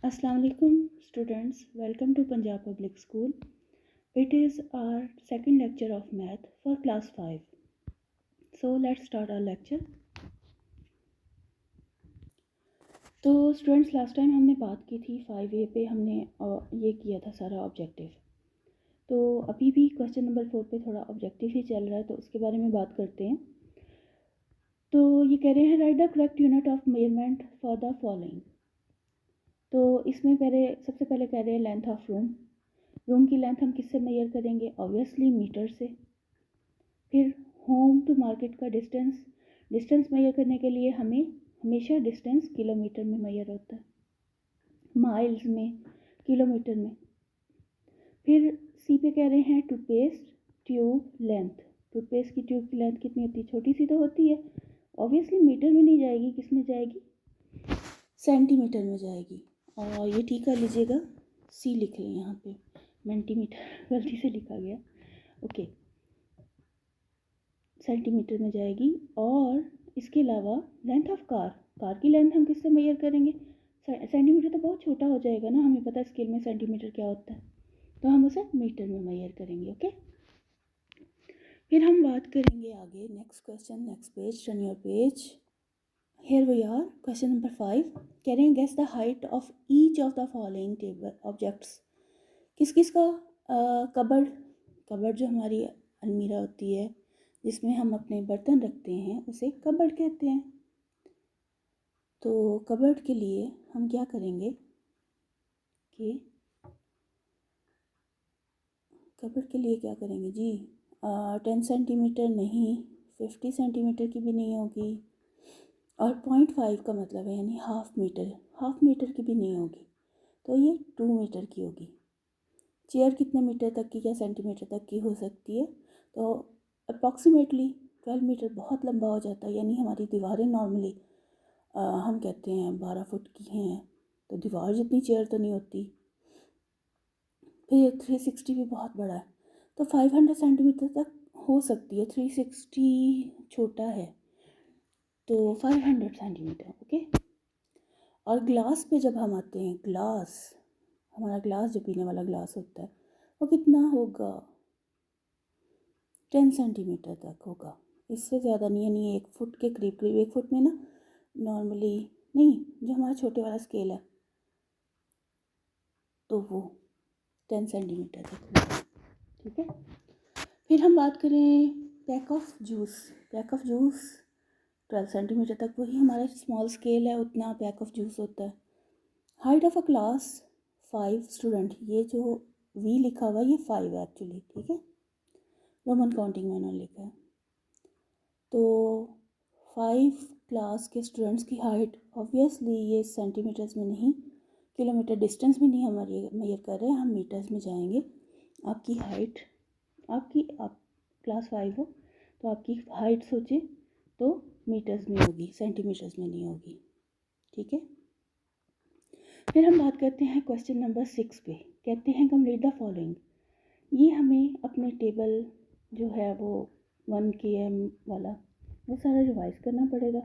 Assalamu alaikum students, welcome to Punjab Public School. It is our second lecture of math for class 5. So let's start our lecture. तो students last time हमने बात की थी 5A पे, हमने ये किया था सारा ऑब्जेक्टिव। तो अभी भी क्वेश्चन नंबर 4 पे थोड़ा ऑब्जेक्टिव ही चल रहा है, तो उसके बारे में बात करते हैं। तो ये कह रहे हैं right the correct unit of measurement for the following. तो इसमें सबसे पहले कह रहे हैं लेंथ ऑफ रूम की लेंथ हम किससे मेजर करेंगे? ऑब्वियसली मीटर से। फिर होम टू मार्केट का डिस्टेंस मेजर करने के लिए हमें हमेशा डिस्टेंस किलोमीटर में मेजर होता है, माइल्स में, किलोमीटर में। फिर सी पे कह रहे हैं टूथपेस्ट ट्यूब लेंथ। टूथपेस्ट की ट्यूब की लेंथ कितनी होती है? छोटी सी तो होती है, ऑब्वियसली मीटर में नहीं जाएगी, किस में जाएगी? सेंटीमीटर में जाएगी। और ये ठीक कर लीजिएगा, सी लिख लें यहाँ पे, सेंटीमीटर गलती से लिखा गया, ओके, सेंटीमीटर में जाएगी। और इसके अलावा लेंथ ऑफ कार की लेंथ हम किससे मेजर करेंगे? सेंटीमीटर तो बहुत छोटा हो जाएगा ना, हमें पता है स्केल में सेंटीमीटर क्या होता है, तो हम उसे मीटर में मेजर करेंगे। ओके, फिर हम बात करेंगे आगे। Next question, next page, turn your page. Here we are, question number 5. कह रहे हैं guess the height of each of the following table objects. किस किस का कबर्ड जो हमारी अलमीरा होती है जिसमें हम अपने बर्तन रखते हैं उसे कबर्ड कहते हैं। तो कबर्ड के लिए हम क्या करेंगे कि कबर्ड के लिए क्या करेंगे जी? 10 सेंटीमीटर नहीं, 50 सेंटीमीटर की भी नहीं होगी, और 0.5 का मतलब है यानी हाफ मीटर की भी नहीं होगी, तो ये 2 मीटर की होगी। चेयर कितने मीटर तक की या सेंटीमीटर तक की हो सकती है? तो अप्रॉक्सीमेटली 12 मीटर बहुत लंबा हो जाता है, यानी हमारी दीवारें नॉर्मली हम कहते हैं 12 फुट की हैं, तो दीवार जितनी चेयर तो नहीं होती। फिर 360 भी बहुत बड़ा है, तो 500 सेंटीमीटर तक हो सकती है। 360 छोटा है, तो 500 सेंटीमीटर। ओके, और ग्लास पे जब हम आते हैं, हमारा ग्लास जो पीने वाला ग्लास होता है वो कितना होगा? 10 सेंटीमीटर तक होगा, इससे ज़्यादा नहीं, यानी 1 फुट के करीब 1 फुट में ना नॉर्मली नहीं, जो हमारा छोटे वाला स्केल है तो वो 10 सेंटीमीटर तक होगा। ठीक है, फिर हम बात करें पैक ऑफ जूस 12 सेंटीमीटर तक, वही हमारा स्मॉल स्केल है, उतना पैक ऑफ जूस होता है। Height of a class 5 student, ये जो वी लिखा हुआ है ये 5 है एक्चुअली, ठीक है, रोमन काउंटिंग में उन्होंने लिखा है। तो 5 क्लास के स्टूडेंट्स की हाइट, ऑब्वियसली ये सेंटीमीटर्स में नहीं, किलोमीटर डिस्टेंस भी नहीं हमारी मेजर कर रहे हैं, हम मीटर्स में जाएंगे। आपकी हाइट, आप क्लास 5 हो तो आपकी हाइट सोचे तो मीटर्स में होगी, सेंटीमीटर्स में नहीं होगी। ठीक है, फिर हम बात करते हैं क्वेश्चन नंबर 6 पे। कहते हैं कंप्लीट द फॉलोइंग। ये हमें अपने टेबल जो है वो 1 km वाला वो सारा रिवाइज करना पड़ेगा,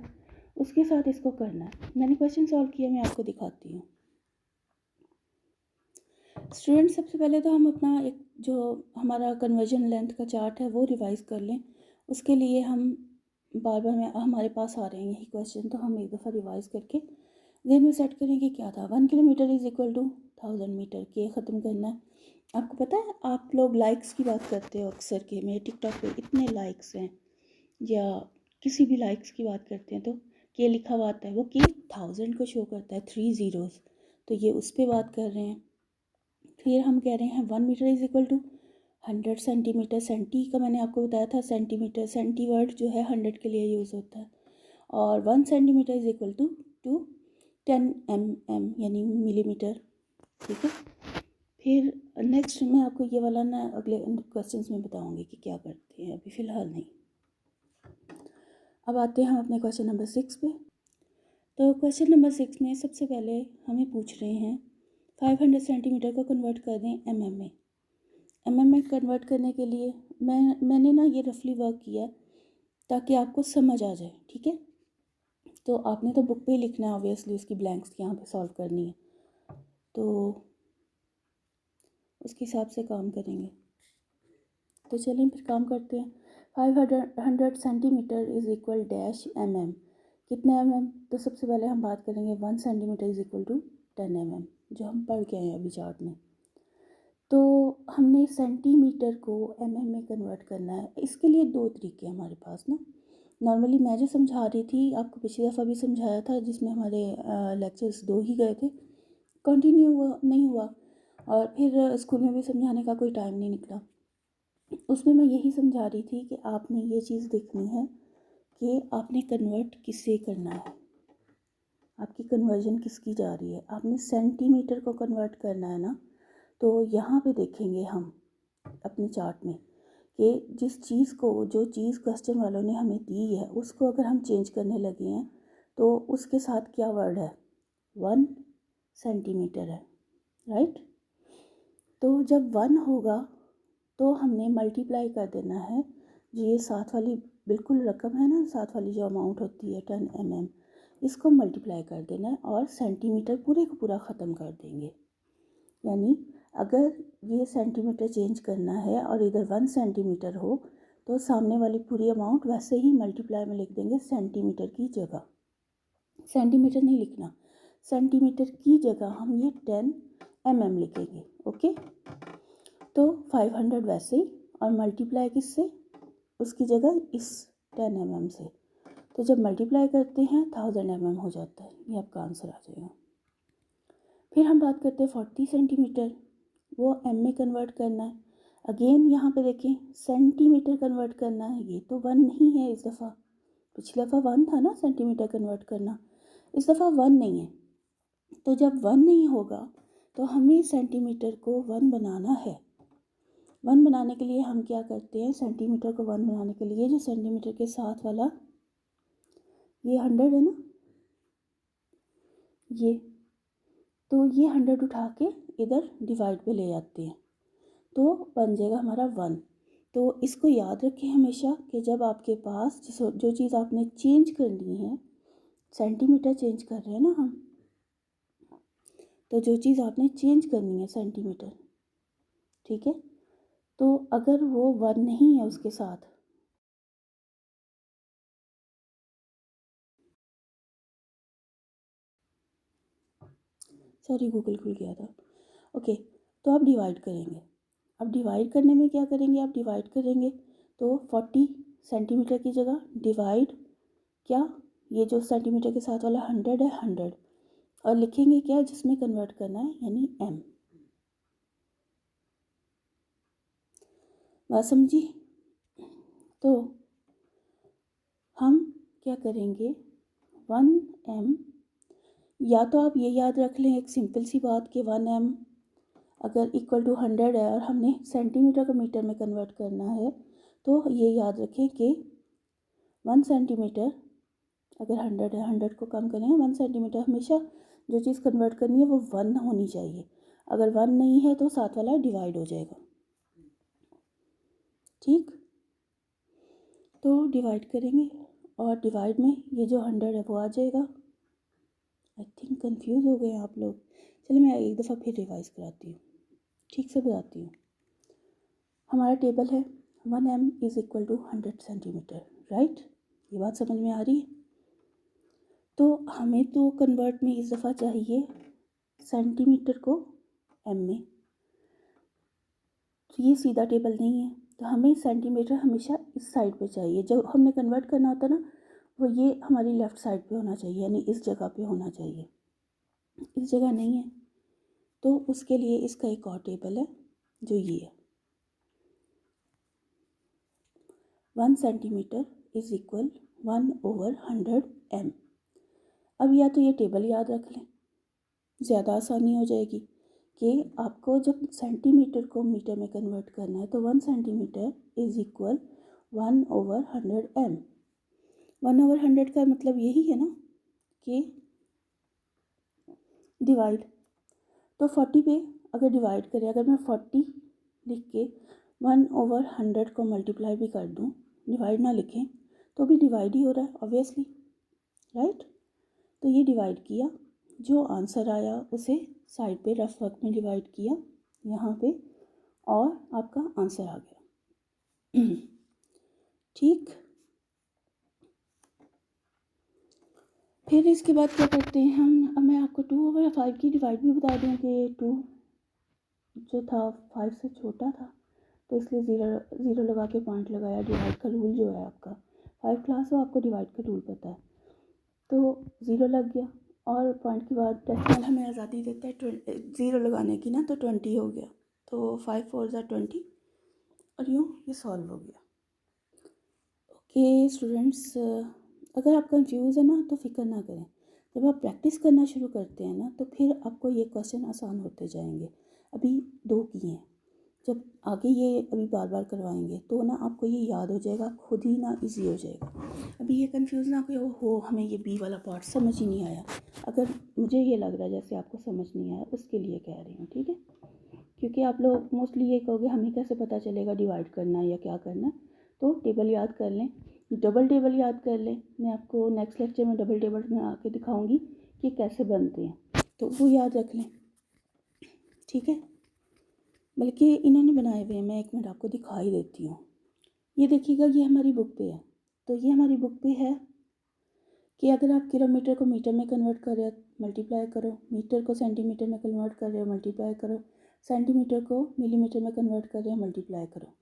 उसके साथ इसको करना है। मैंने क्वेश्चन सॉल्व किया, मैं आपको दिखाती हूँ। स्टूडेंट, सबसे पहले तो हम अपना एक जो हमारा कन्वर्जन लेंथ का चार्ट है वो रिवाइज कर लें। उसके लिए हम बार बार हमारे पास आ रहे हैं यही क्वेश्चन, तो हम एक दफ़ा रिवाइज करके जहन में सेट करेंगे क्या था। 1 kilometre is equal to 1000 metre, के ख़त्म करना है। आपको पता है, आप लोग लाइक्स की बात करते हो अक्सर के, मेरे टिकटॉक पे इतने लाइक्स हैं, या किसी भी लाइक्स की बात करते हैं तो के लिखा हुआ आता है, वो के 1000 को शो करता है, 3 ज़ीरोज़, तो ये उस पर बात कर रहे हैं। फिर हम कह रहे हैं 1 metre is equal to 100 centimetre. Centi का मैंने आपको बताया था, सेंटीमीटर, सेंटी वर्ड जो है 100 के लिए यूज़ होता है। और 1 centimetre is equal to 10 mm यानी मिलीमीटर। ठीक है, फिर नेक्स्ट मैं आपको ये वाला ना अगले क्वेश्चंस में बताऊंगी कि क्या करते हैं, अभी फ़िलहाल नहीं। अब आते हैं हम अपने क्वेश्चन नंबर 6 पे। तो क्वेश्चन नंबर 6 में सबसे पहले हमें पूछ रहे हैं 500 सेंटीमीटर को कन्वर्ट कर दें mm में। mm में कन्वर्ट करने के लिए मैंने ना ये रफली वर्क किया ताकि आपको समझ आ जाए। ठीक है, तो आपने तो बुक पे ही लिखना है, ऑब्वियसली उसकी ब्लैंक्स यहाँ पे सॉल्व करनी है। तो उसके हिसाब से काम करेंगे। तो चलें फिर काम करते हैं। 500 centimetre is equal dash mm। कितने mm? तो सबसे पहले हम बात करेंगे 1 centimetre is equal to 10 mm, जो हम पढ़ के आए अभी चार्ट में। तो हमने सेंटीमीटर को mm में कन्वर्ट करना है। इसके लिए दो तरीके हैं हमारे पास ना। नॉर्मली मैं जो समझा रही थी, आपको पिछली दफ़ा भी समझाया था, जिसमें हमारे लेक्चर्स 2 ही गए थे, कंटिन्यू नहीं हुआ, और फिर स्कूल में भी समझाने का कोई टाइम नहीं निकला। उसमें मैं यही समझा रही थी कि आपने ये चीज़ देखनी है कि आपने कन्वर्ट किससे करना है, आपकी कन्वर्जन किसकी जा रही है। आपने सेंटीमीटर को कन्वर्ट करना है ना। तो यहाँ पे देखेंगे हम अपने चार्ट में कि जिस चीज़ को, जो चीज़ क्वेश्चन वालों ने हमें दी है, उसको अगर हम चेंज करने लगे हैं तो उसके साथ क्या वर्ड है, 1 सेंटीमीटर है, राइट। तो जब 1 होगा तो हमने मल्टीप्लाई कर देना है। जो ये साथ वाली बिल्कुल रकम है ना, साथ वाली जो अमाउंट होती है 10 mm, इसको मल्टीप्लाई कर देना है और सेंटीमीटर पूरे को पूरा ख़त्म कर देंगे। यानी अगर ये सेंटीमीटर चेंज करना है और इधर 1 सेंटीमीटर हो तो सामने वाली पूरी अमाउंट वैसे ही मल्टीप्लाई में लिख देंगे सेंटीमीटर की जगह। सेंटीमीटर नहीं लिखना, सेंटीमीटर की जगह हम ये 10 mm लिखेंगे। ओके, तो 500 वैसे ही, और मल्टीप्लाई किससे, उसकी जगह इस 10 mm से। तो जब मल्टीप्लाई करते हैं 1000 mm हो जाता है। ये आपका आंसर आ जाएगा। फिर हम बात करते हैं 40 सेंटीमीटर, वो m में कन्वर्ट करना है। अगेन यहाँ पे देखें, सेंटीमीटर कन्वर्ट करना है। ये तो 1 नहीं है इस दफ़ा, पिछली दफ़ा 1 था ना सेंटीमीटर कन्वर्ट करना, इस दफ़ा 1 नहीं है। तो जब 1 नहीं होगा तो हमें सेंटीमीटर को 1 बनाना है। 1 बनाने के लिए हम क्या करते हैं, सेंटीमीटर को 1 बनाने के लिए जो सेंटीमीटर के साथ वाला ये 100 है ना, ये, तो ये 100 उठा के इधर डिवाइड पे ले जाते हैं तो बन जाएगा हमारा 1। तो इसको याद रखें हमेशा कि जब आपके पास जो चीज़ आपने चेंज करनी है, सेंटीमीटर चेंज कर रहे हैं ना हम, तो जो चीज़ आपने चेंज करनी है सेंटीमीटर, ठीक है, तो अगर वो 1 नहीं है उसके साथ, सॉरी गूगल खुल गया था। ओके, तो आप डिवाइड करेंगे। अब डिवाइड करने में क्या करेंगे, आप डिवाइड करेंगे तो 40 सेंटीमीटर की जगह डिवाइड क्या, ये जो सेंटीमीटर के साथ वाला 100 है 100, और लिखेंगे क्या जिसमें कन्वर्ट करना है, यानी m। बात समझी। तो हम क्या करेंगे, 1m, या तो आप ये याद रख लें एक सिंपल सी बात कि 1m अगर इक्वल टू 100 है और हमने सेंटीमीटर को मीटर में कन्वर्ट करना है, तो ये याद रखें कि 1 सेंटीमीटर अगर 100 है, 100 को कम करें 1 सेंटीमीटर, हमेशा जो चीज़ कन्वर्ट करनी है वो 1 होनी चाहिए। अगर 1 नहीं है तो साथ वाला डिवाइड हो जाएगा, ठीक। तो डिवाइड करेंगे और डिवाइड में ये जो 100 है वो आ जाएगा। आई थिंक कंफ्यूज हो गए आप लोग। चलिए मैं एक दफ़ा फिर रिवाइज कराती हूँ, ठीक से बताती हूँ। हमारा टेबल है 1m is equal to 100 centimetre, right. ये बात समझ में आ रही है। तो हमें तो कन्वर्ट में इस दफ़ा चाहिए सेंटीमीटर को m में, तो ये सीधा टेबल नहीं है, तो हमें सेंटीमीटर हमेशा इस साइड पे चाहिए। जब हमने कन्वर्ट करना होता ना, वो ये हमारी लेफ़्ट साइड पे होना चाहिए, यानी इस जगह पे होना चाहिए। इस जगह नहीं है, तो उसके लिए इसका एक और टेबल है जो ये है, 1 सेंटीमीटर इज़ इक्वल 1/100 m। अब या तो ये टेबल याद रख लें, ज़्यादा आसानी हो जाएगी कि आपको जब सेंटीमीटर को मीटर में कन्वर्ट करना है तो 1 सेंटीमीटर इज़ इक्वल 1/100 m। 1/100 का मतलब यही है ना कि डिवाइड, तो 40 पे अगर डिवाइड करें, अगर मैं 40 लिख के 1/100 को मल्टीप्लाई भी कर दूं, डिवाइड ना लिखें तो भी डिवाइड ही हो रहा है ऑब्वियसली, राइट। तो ये डिवाइड किया, जो आंसर आया उसे साइड पे रफ वर्क में डिवाइड किया यहाँ पे और आपका आंसर आ गया। ठीक, फिर इसके बाद क्या करते हैं हम, अब मैं आपको 2/5 की डिवाइड भी बता दूँ कि 2 जो था 5 से छोटा था, तो इसलिए ज़ीरो लगा के पॉइंट लगाया। डिवाइड का रूल जो है आपका 5 क्लास हो, आपको डिवाइड का रूल पता है, तो 0 लग गया और पॉइंट के बाद डेसिमल हमें आज़ादी देता है 0 लगाने की ना, तो 20 हो गया। तो 5 4 ज़ा 20 और यूँ ये सॉल्व हो गया। ओके स्टूडेंट्स, अगर आप कंफ्यूज है ना तो फिक्र ना करें, जब आप प्रैक्टिस करना शुरू करते हैं ना तो फिर आपको ये क्वेश्चन आसान होते जाएंगे। अभी 2 किए हैं, जब आगे ये अभी बार बार करवाएंगे तो ना आपको ये याद हो जाएगा, खुद ही ना इजी हो जाएगा। अभी ये कंफ्यूज ना हो हमें ये बी वाला पार्ट समझ ही नहीं आया, अगर मुझे ये लग रहा है जैसे आपको समझ नहीं आया उसके लिए कह रही हूँ, ठीक है। क्योंकि आप लोग मोस्टली ये कहोगे हमें कैसे पता चलेगा डिवाइड करना है या क्या करना है, तो टेबल याद कर लें, डबल टेबल याद कर लें। मैं आपको नेक्स्ट लेक्चर में डबल टेबल में आके दिखाऊंगी कि कैसे बनते हैं, तो वो याद रख लें, ठीक है। बल्कि इन्होंने बनाए हुए हैं, मैं एक मिनट आपको दिखा ही देती हूँ। ये देखिएगा, ये हमारी बुक पे है, तो ये हमारी बुक पे है कि अगर आप किलोमीटर को मीटर में कन्वर्ट कर रहे हो मल्टीप्लाई करो, मीटर को सेंटीमीटर में कन्वर्ट कर रहे हो मल्टीप्लाई करो, सेंटीमीटर को मिलीमीटर में कन्वर्ट कर रहे हो मल्टीप्लाई करो।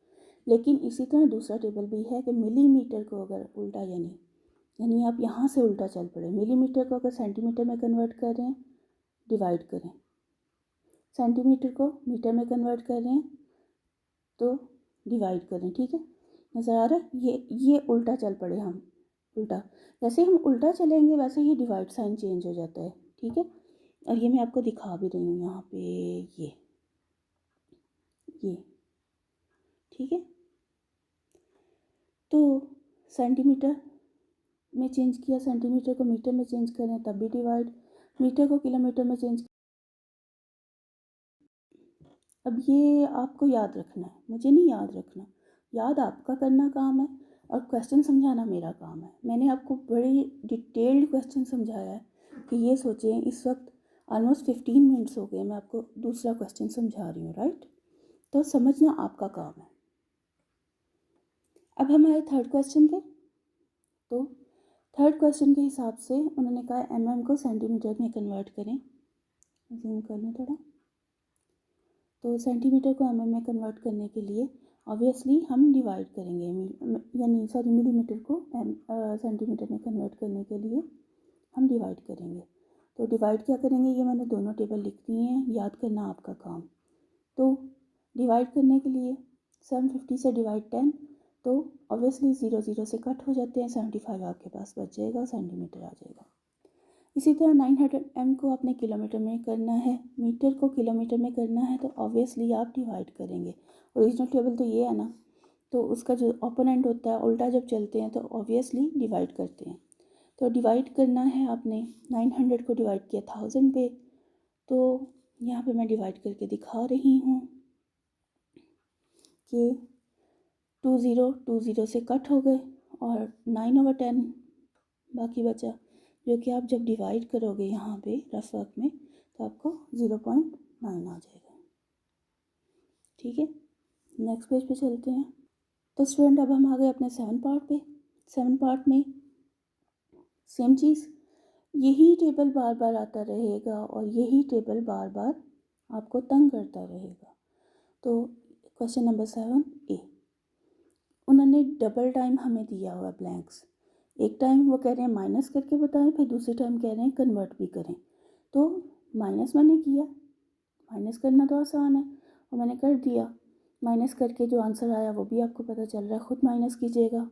लेकिन इसी तरह दूसरा टेबल भी है कि मिलीमीटर को अगर उल्टा यानी आप यहाँ से उल्टा चल पड़े, मिलीमीटर को अगर सेंटीमीटर में कन्वर्ट कर रहे हैं डिवाइड करें, सेंटीमीटर को मीटर में कन्वर्ट कर रहे हैं तो डिवाइड करें, ठीक है। नज़र आ रहा है, ये उल्टा चल पड़े हम, उल्टा, जैसे हम उल्टा चलेंगे वैसे ही डिवाइड साइन चेंज हो जाता है, ठीक है। और ये मैं आपको दिखा भी रही हूँ यहाँ पे, ये ठीक है। तो सेंटीमीटर में चेंज किया, सेंटीमीटर को मीटर में चेंज करें तब भी डिवाइड, मीटर को किलोमीटर में चेंज। अब ये आपको याद रखना है, मुझे नहीं याद रखना, याद आपका करना काम है और क्वेश्चन समझाना मेरा काम है। मैंने आपको बड़ी डिटेल्ड क्वेश्चन समझाया है कि ये सोचें इस वक्त ऑलमोस्ट 15 मिनट्स हो गए मैं आपको दूसरा क्वेश्चन समझा रही हूँ, राइट। तो समझना आपका काम है। अब हमारे थर्ड क्वेश्चन पे, तो थर्ड क्वेश्चन के हिसाब से उन्होंने कहा mm को सेंटीमीटर में कन्वर्ट करें, जूम कर लें थोड़ा। तो सेंटीमीटर को mm में कन्वर्ट करने के लिए ऑब्वियसली हम डिवाइड करेंगे, यानी सॉरी मिलीमीटर को सेंटीमीटर में कन्वर्ट करने के लिए हम डिवाइड करेंगे। तो डिवाइड क्या करेंगे, ये मैंने दोनों टेबल लिख दिए हैं, याद करना आपका काम। तो डिवाइड करने के लिए 750 से डिवाइड 10, तो ऑब्वियसली 0 0 से कट हो जाते हैं, 75 आपके पास बच जाएगा, सेंटीमीटर आ जाएगा। इसी तरह 900 m को आपने किलोमीटर में करना है, मीटर को किलोमीटर में करना है, तो ऑब्वियसली आप डिवाइड करेंगे। ओरिजिनल टेबल तो ये है ना, तो उसका जो ओपोनेंट होता है उल्टा जब चलते हैं तो ऑब्वियसली डिवाइड करते हैं। तो डिवाइड करना है आपने, 900 को डिवाइड किया 1000 पे, तो यहाँ पे मैं डिवाइड करके दिखा रही हूँ कि 2 0 से कट हो गए और 9/10 बाकी बचा, जो कि आप जब डिवाइड करोगे यहाँ पे रफ वर्क में तो आपको 0.9 आ जाएगा, ठीक है। नेक्स्ट पेज पे चलते हैं। तो स्टूडेंट अब हम आ गए अपने 7 पार्ट पे। 7 पार्ट में सेम चीज़, यही टेबल बार बार आता रहेगा और यही टेबल बार बार आपको तंग करता रहेगा। तो क्वेश्चन नंबर 7A, उन्होंने डबल टाइम हमें दिया हुआ ब्लैंक्स, एक टाइम वो कह रहे हैं माइनस करके बताएं, फिर दूसरे टाइम कह रहे हैं कन्वर्ट भी करें। तो माइनस मैंने किया, माइनस करना तो आसान है और मैंने कर दिया, माइनस करके जो आंसर आया वो भी आपको पता चल रहा है, खुद माइनस कीजिएगा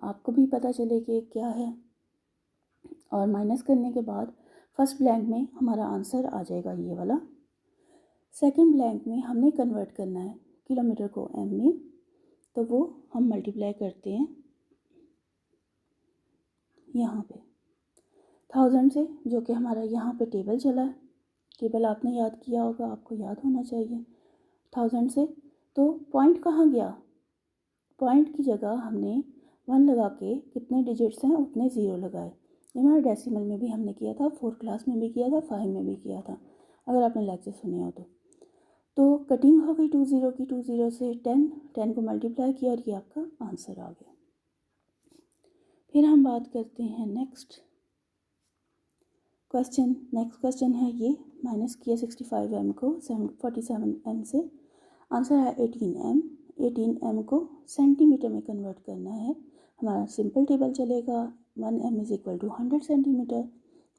आपको भी पता चले कि क्या है। और माइनस करने के बाद फर्स्ट ब्लैंक में हमारा आंसर आ जाएगा ये वाला। सेकंड ब्लैंक में हमने कन्वर्ट करना है किलोमीटर को m में, तो वो हम मल्टीप्लाई करते हैं यहाँ पे 1000 से, जो कि हमारा यहाँ पे टेबल चला है, टेबल आपने याद किया होगा, आपको याद होना चाहिए 1000 से। तो पॉइंट कहाँ गया, पॉइंट की जगह हमने 1 लगा के कितने डिजिट्स हैं उतने 0 लगाए। ये हमारा डेसिमल में भी हमने किया था, 4 क्लास में भी किया था, 5 में भी किया था। अगर आपने लेक्चर सुने हो तो कटिंग हो गई 20 की, 20 से 10 को मल्टीप्लाई किया और ये आपका आंसर आ गया। फिर हम बात करते हैं नेक्स्ट क्वेश्चन है ये, माइनस किया 65m को 47m से, आंसर है 18m। 18m को सेंटीमीटर में कन्वर्ट करना है। हमारा सिंपल टेबल चलेगा, 1m is equal to 100 centimetre,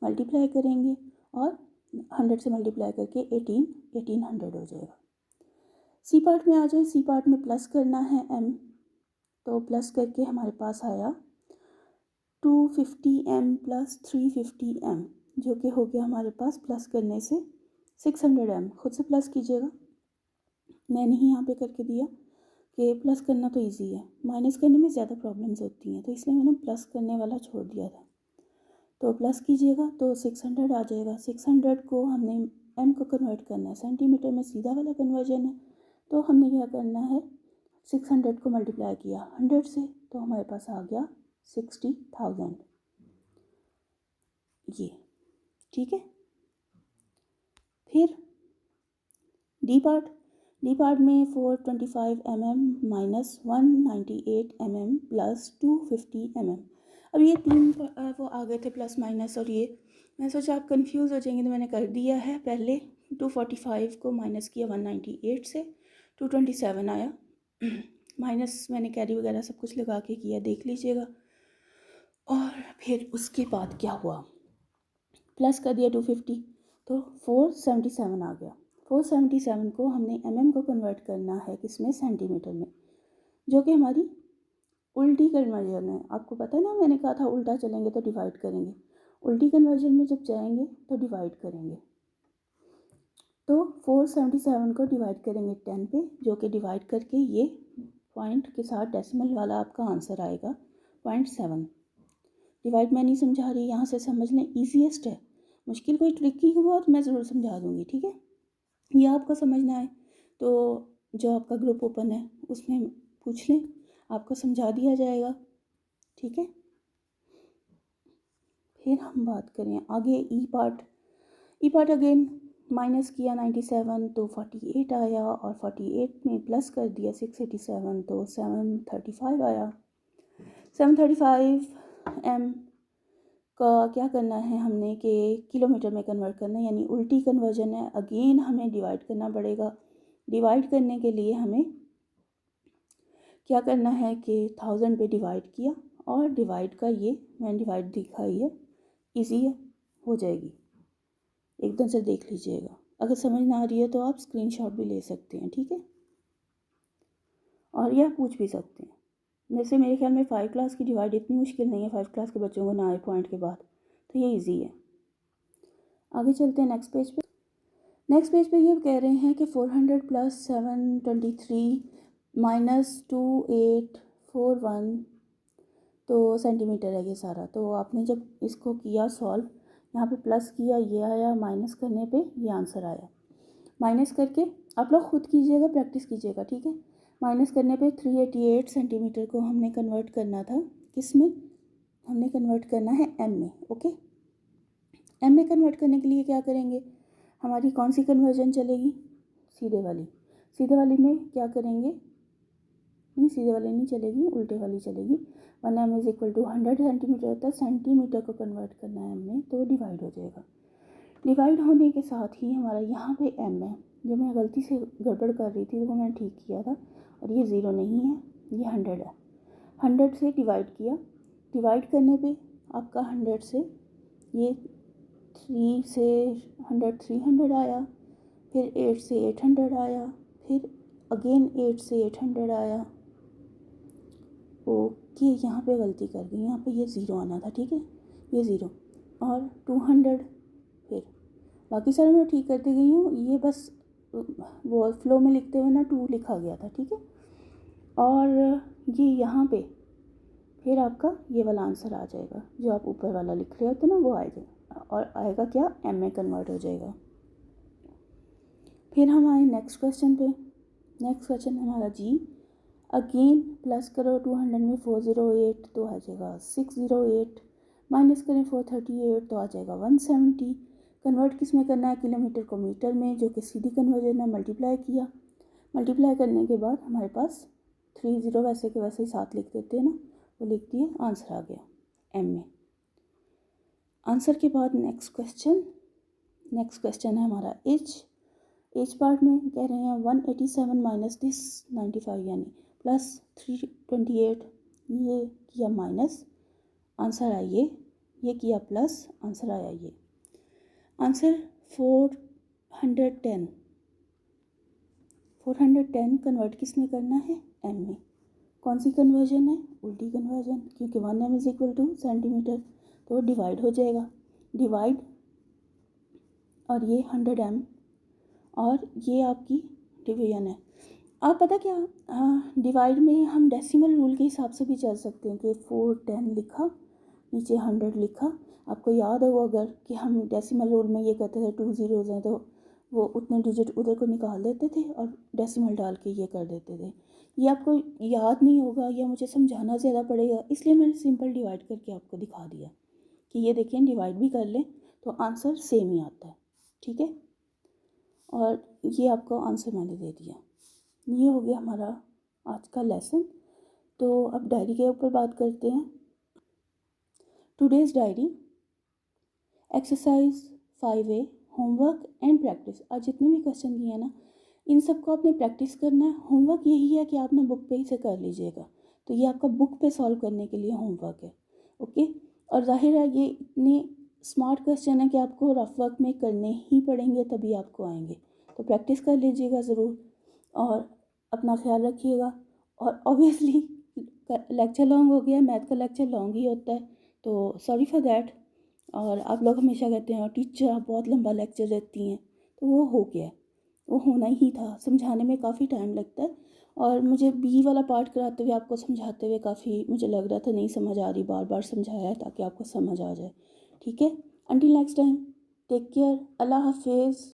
multiply करेंगे और 100 से मल्टीप्लाई करके 1800 हो जाएगा। सी पार्ट में आ जाए, सी पार्ट में प्लस करना है m, तो प्लस करके हमारे पास आया 250m प्लस 350m, जो कि हो गया हमारे पास प्लस करने से 600m। खुद से प्लस कीजिएगा, मैंने ही यहाँ पे करके दिया कि प्लस करना तो इजी है, माइनस करने में ज़्यादा प्रॉब्लम्स होती हैं, तो इसलिए मैंने प्लस करने वाला छोड़ दिया था। तो प्लस कीजिएगा तो 600 आ जाएगा। 600 को हमने m को कन्वर्ट करना है सेंटीमीटर में, सीधा वाला कन्वर्जन है, तो हमने क्या करना है 600 को मल्टीप्लाई किया 100 से, तो हमारे पास आ गया 60,000। ये ठीक है। फिर डी पार्ट में 425 माइनस 198 प्लस 250 अब ये तीन वो आ गए थे प्लस माइनस, और ये मैं सोचा आप कंफ्यूज हो जाएंगे तो मैंने कर दिया है। पहले 245 को माइनस किया 198 से, 227 आया, माइनस मैंने कैरी वगैरह सब कुछ लगा के किया, देख लीजिएगा। और फिर उसके बाद क्या हुआ, प्लस कर दिया 250, तो 477 आ गया। 477 को हमने को कन्वर्ट करना है किसमें, सेंटीमीटर में, जो कि हमारी उल्टी कन्वर्जन है। आपको पता है ना, मैंने कहा था उल्टा चलेंगे तो डिवाइड करेंगे, उल्टी कन्वर्जन में जब जाएंगे तो डिवाइड करेंगे। तो 477 को डिवाइड करेंगे 10 पे, जो कि डिवाइड करके ये पॉइंट के साथ डेसिमल वाला आपका आंसर आएगा 0.7। डिवाइड मैं नहीं समझा रही, यहाँ से समझ लें, ईजीएस्ट है। मुश्किल कोई ट्रिकी हुआ तो मैं ज़रूर समझा दूँगी, ठीक है। ये आपको समझना है तो जो आपका ग्रुप ओपन है उसमें पूछ लें, आपको समझा दिया जाएगा, ठीक है। फिर हम बात करें आगे ई पार्ट अगेन माइनस किया 97 तो 48 आया, और 48 में प्लस कर दिया 687 तो 735 आया। 735m का क्या करना है हमने कि किलोमीटर में कन्वर्ट करना है, यानी उल्टी कन्वर्जन है। अगेन हमें डिवाइड करना पड़ेगा। डिवाइड करने के लिए हमें क्या करना है कि 1000 पे डिवाइड किया, और डिवाइड का ये मैंने डिवाइड दिखाई है, इजी है, हो जाएगी, एकदम से देख लीजिएगा। अगर समझ ना आ रही है तो आप स्क्रीनशॉट भी ले सकते हैं, ठीक है, और यह पूछ भी सकते हैं। जैसे मेरे ख्याल में 5 क्लास की डिवाइड इतनी मुश्किल नहीं है, 5 क्लास के बच्चों को ना आए पॉइंट के बाद, तो ये इजी है। आगे चलते हैं नेक्स्ट पेज पे ये कह रहे हैं कि 400 प्लस 723 माइनस 2841 तो सेंटीमीटर है ये सारा। तो आपने जब इसको किया सॉल्व, यहाँ पे प्लस किया ये आया, माइनस करने पे ये आंसर आया। माइनस करके आप लोग खुद कीजिएगा, प्रैक्टिस कीजिएगा, ठीक है। माइनस करने पे 388 सेंटीमीटर को हमने कन्वर्ट करना था, किस में, हमने कन्वर्ट करना है एम में, ओके। एम में कन्वर्ट करने के लिए क्या करेंगे, हमारी कौन सी कन्वर्जन चलेगी, सीधे वाली में क्या करेंगे, नहीं सीधे वाली नहीं चलेगी, उल्टे वाली चलेगी। 1m is equal to 100 centimetre होता है, सेंटीमीटर को कन्वर्ट करना है एम में, तो डिवाइड हो जाएगा। डिवाइड होने के साथ ही हमारा यहाँ पे m है, जो मैं गलती से गड़बड़ कर रही थी वो मैंने ठीक किया था, और ये 0 नहीं है, ये 100 है। 100 से डिवाइड किया, डिवाइड करने पे आपका 100 से ये 3 से 100 300 आया, फिर 8 से 800 आया, फिर अगेन 8 से 800 आया। ओके, यहाँ पे गलती कर गई, यहाँ पे ये 0 आना था, ठीक है, ये 0 और 200, फिर बाकी सारा मैं ठीक करती गई हूँ, ये बस वो फ्लो में लिखते हुए ना 2 लिखा गया था, ठीक है। और ये यहाँ पे फिर आपका ये वाला आंसर आ जाएगा, जो आप ऊपर वाला लिख रहे होते ना वो आएगा, और आएगा क्या, एम में कन्वर्ट हो जाएगा। फिर हम आए नेक्स्ट क्वेश्चन पे। नेक्स्ट क्वेश्चन हमारा जी, अगेन प्लस करो 200 में 408 तो आ जाएगा 608, माइनस करें 438 तो आ जाएगा 170, कन्वर्ट किस में करना है, किलोमीटर को मीटर में, जो कि सीधी कन्वर्जन है। मल्टीप्लाई किया, मल्टीप्लाई करने के बाद हमारे पास 30 वैसे के वैसे ही साथ लिख देते हैं ना, वो लिख दिए, आंसर आ गया एम में। आंसर के बाद नेक्स्ट क्वेश्चन है हमारा एच पार्ट में कह रहे हैं 187 माइनस दिस 95 यानी प्लस 328, ये किया माइनस, आंसर आइए, ये किया प्लस, आंसर आया ये। आंसर 410 कन्वर्ट किस में करना है, एम में। कौन सी कन्वर्जन है, उल्टी कन्वर्जन, क्योंकि 1 m is equal two centimetre, तो डिवाइड हो जाएगा, डिवाइड, और ये 100 m, और ये आपकी डिवीजन है। आप पता क्या, डिवाइड में हम डेसिमल रूल के हिसाब से भी चल सकते हैं कि 410 लिखा, नीचे 100 लिखा। आपको याद होगा अगर कि हम डेसिमल रूल में ये कहते थे 2 zeros हैं तो वो उतने डिजिट उधर को निकाल देते थे और डेसिमल डाल के ये कर देते थे। ये आपको याद नहीं होगा या मुझे समझाना ज़्यादा पड़ेगा, इसलिए मैंने सिंपल डिवाइड करके आपको दिखा दिया कि ये देखें डिवाइड भी कर लें तो आंसर सेम ही आता है, ठीक है। और ये आपको आंसर मैंने दे दिया। ये हो गया हमारा आज का लेसन। तो अब डायरी के ऊपर बात करते हैं। Today's diary, exercise 5A, homework and practice. आज जितने भी क्वेश्चन किए हैं ना, इन सबको आपने प्रैक्टिस करना है। होमवर्क यही है कि आपने बुक पे इसे कर लीजिएगा, तो ये आपका बुक पे सॉल्व करने के लिए होमवर्क है, ओके। और जाहिर है ये इतने स्मार्ट क्वेश्चन है कि आपको रफ वर्क में करने ही पड़ेंगे, तभी आपको आएंगे, तो प्रैक्टिस कर लीजिएगा ज़रूर और अपना ख्याल रखिएगा। और ऑब्वियसली लेक्चर लॉन्ग हो गया, मैथ का लेक्चर लॉन्ग ही होता है, तो सॉरी फॉर दैट। और आप लोग हमेशा कहते हैं टीचर आप बहुत लंबा लेक्चर देती हैं, तो वो हो गया, वो होना ही था। समझाने में काफ़ी टाइम लगता है और मुझे बी वाला पार्ट कराते हुए आपको समझाते हुए काफ़ी मुझे लग रहा था नहीं समझ आ रही, बार बार समझाया है ताकि आपको समझ आ जाए, ठीक है। Until next time, take care, अल्लाह हाफिज़।